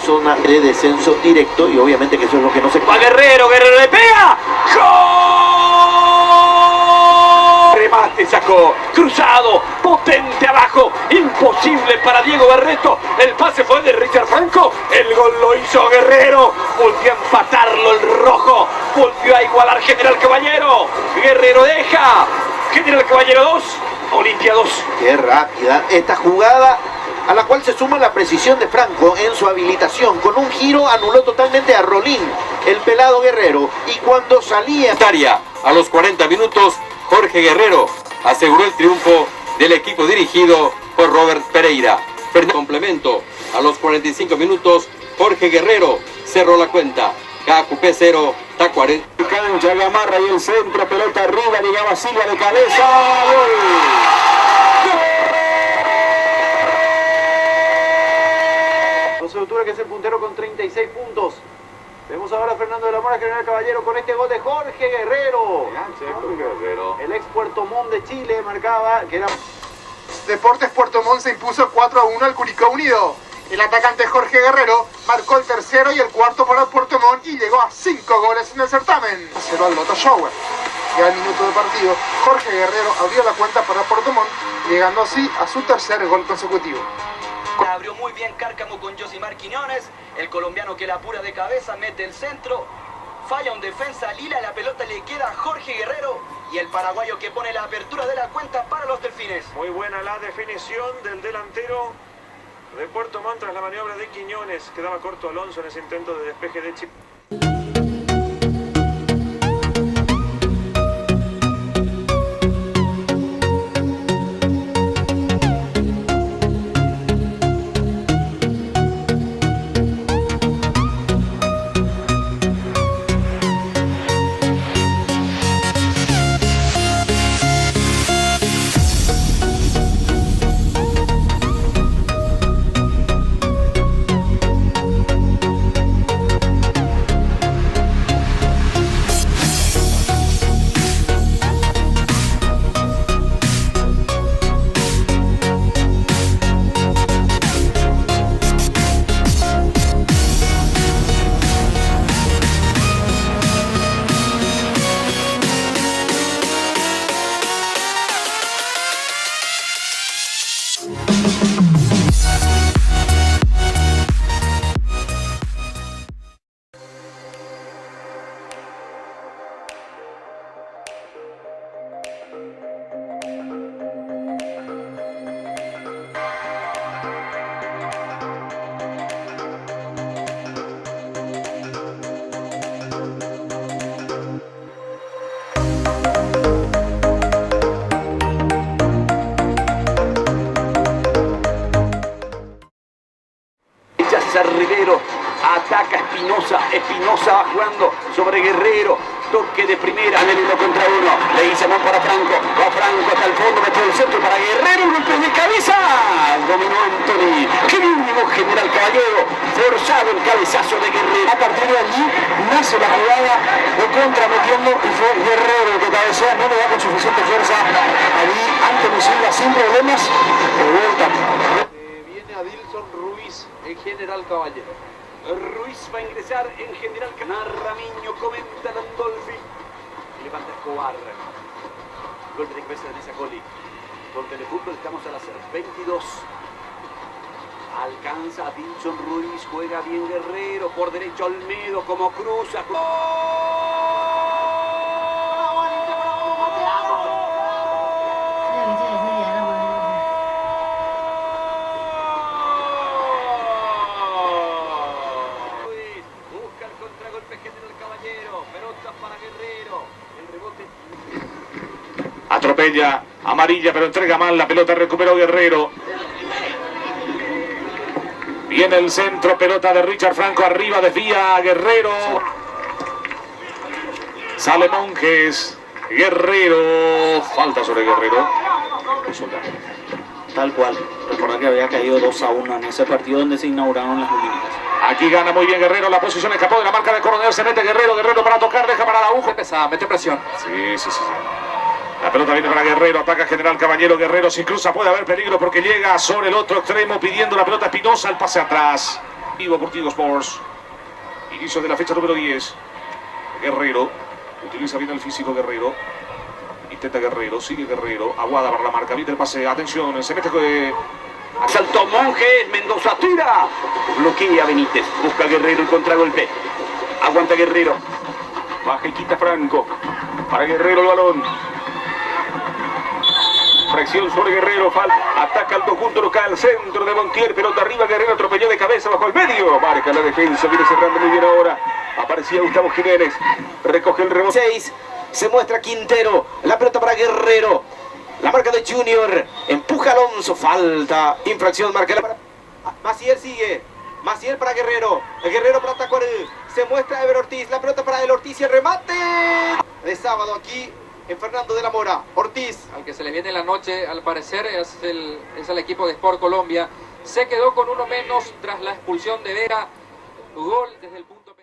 zona de descenso directo y obviamente que eso es lo que no se... ¡Va Guerrero! ¡Guerrero le pega! ¡Gol! Remate sacó, cruzado, potente abajo, imposible para Diego Barreto. El pase fue de Richard Franco, el gol lo hizo Guerrero. Volvió a empatarlo el rojo, volvió a igualar General Caballero. Guerrero deja, General Caballero 2, Olimpia 2. Qué rápida esta jugada, a la cual se suma la precisión de Franco en su habilitación. Con un giro anuló totalmente a Rolín, el pelado Guerrero, y cuando salía... A los 40 minutos, Jorge Guerrero aseguró el triunfo del equipo dirigido por Robert Pereira. Complemento, a los 45 minutos, Jorge Guerrero cerró la cuenta. KQP 0, Tacuaré. Cancha, Gamarra y el centro, pelota arriba, llegaba Silva de cabeza. ¡Gol! José Utura, que es el puntero con 36 puntos. Vemos ahora a Fernando de la Mora, General Caballero, con este gol de Jorge Guerrero. El ex Puerto Montt de Chile marcaba que era... Deportes Puerto Montt se impuso 4-1 al Curicó Unido. El atacante Jorge Guerrero marcó el tercero y el cuarto para Puerto Montt y llegó a 5 goles en el certamen. 0 al Lotto Shower. Y al minuto de partido, Jorge Guerrero abrió la cuenta para Puerto Montt, llegando así a su tercer gol consecutivo. Abrió muy bien Cárcamo con Josimar Quiñones, el colombiano que la apura de cabeza, mete el centro, falla un defensa, Lila, la pelota le queda a Jorge Guerrero y el paraguayo que pone la apertura de la cuenta para los Delfines. Muy buena la definición del delantero de Puerto Montt tras la maniobra de Quiñones. Quedaba corto Alonso en ese intento de despeje de Chip. Rivero, ataca Espinosa, Espinosa va jugando sobre Guerrero, toque de primera en el 1 contra 1, le dice amor para Franco, va Franco hasta el fondo, metió el centro para Guerrero, un golpe de cabeza, dominó Anthony, qué bien llegó General Caballero, forzado el cabezazo de Guerrero. A partir de allí nace la jugada de contra metiendo y fue Guerrero el que cabecea, no le da con suficiente fuerza, allí Anthony Silva sin problemas, de vuelta. Viene Adilson Ruiz en General Caballero. Ruiz va a ingresar en General Narramiño, comenta Landolfi. Y levanta Escobar. Golpe de cabeza de Nessa Coli. Con Telefútbol estamos a las 22. Alcanza a Dilson Ruiz, juega bien Guerrero. Por derecho Olmedo como cruza. Atropella, amarilla, pero entrega mal. La pelota recuperó Guerrero. Viene el centro, pelota de Richard Franco. Arriba, desvía a Guerrero. Sale Monjes. Guerrero. Falta sobre Guerrero. Tal cual. Recuerda que había caído 2-1 en ese partido donde se inauguraron las líneas. Aquí gana muy bien Guerrero. La posición escapó de la marca de Coronel. Se mete Guerrero. Guerrero para tocar. Deja para la aguja. Mete presión. Sí. La pelota viene para Guerrero, ataca General Caballero, Guerrero se cruza, puede haber peligro porque llega sobre el otro extremo pidiendo la pelota Espinosa, el pase atrás. Vivo por Tigo Sports. Inicio de la fecha número 10. Guerrero. Utiliza bien el físico Guerrero. Intenta Guerrero. Sigue Guerrero. Aguada para la marca. Viene el pase. Atención. Se mete con... Saltó Monjes. Mendoza tira. Bloquea Benítez. Busca Guerrero el contragolpe. Aguanta Guerrero. Baja y quita Franco. Para Guerrero el balón. Fracción sobre Guerrero, ataca al conjunto local, centro de Montiel, pelota arriba, Guerrero atropelló de cabeza bajo el medio, marca la defensa, viene cerrando muy bien ahora, aparecía Gustavo Jiménez, recoge el rebote. 6, se muestra Quintero, la pelota para Guerrero, la marca de Junior, empuja Alonso, falta, infracción, marca la... Maciel sigue, Maciel para Guerrero, el Guerrero para Tacuarú, se muestra Ever Ortiz, la pelota para el Ortiz y el remate de sábado aquí en Fernando de la Mora. Ortiz. Al que se le viene la noche, al parecer, es el equipo de Sport Colombia. Se quedó con uno menos tras la expulsión de Vera. Gol desde el punto...